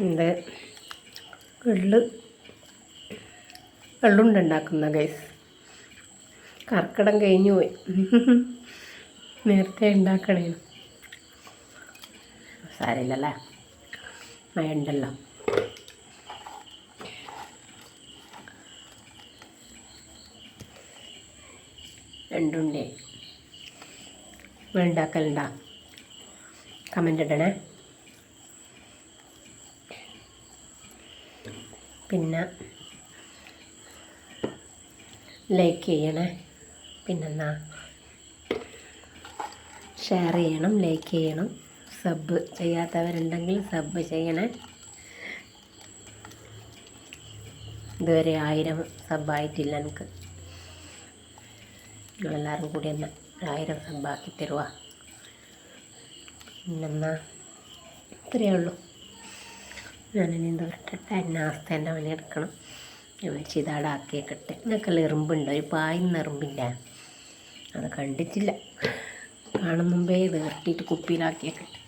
ഇത് എള്ളുണ്ടുണ്ടാക്കുന്ന ഗൈസ്. കർക്കിടം കഴിഞ്ഞു പോയി. നേരത്തെ ഉണ്ടാക്കണേ. സാരമില്ലല്ലേ, മഴ ഉണ്ടല്ലോ. രണ്ടുണ്ടേ ഉണ്ടാക്കലുണ്ടാ? കമൻ്റ് ഇടണേ. പിന്നെ ലൈക്ക് ചെയ്യണേ. പിന്നെന്താ, ഷെയർ ചെയ്യണം, ലൈക്ക് ചെയ്യണം. സബ് ചെയ്യാത്തവരുണ്ടെങ്കിൽ സബ് ചെയ്യണേ. ഇതുവരെ 1000 സബ്ബായിട്ടില്ല എനിക്ക്. നിങ്ങളെല്ലാവരും കൂടി തന്നെ 1000 സബ്ബാക്കി തരുക. പിന്നെന്നാ ഇത്രയേ ഉള്ളൂ. ഞാനിനി എന്താ ഇട്ടിട്ട് നാസ്തേൻ്റെ പണി എടുക്കണം. ഇതാടെ ആക്കിയേക്കിട്ട്. നിങ്ങൾക്കെല്ലാം എറുമ്പുണ്ട്, ഒരു പായുന്ന എറുമ്പില്ല, അത് കണ്ടിട്ടില്ല. കാണും മുമ്പേ ഇത് ഇട്ടിട്ട് കുപ്പിയിലാക്കിയേക്കിട്ട്.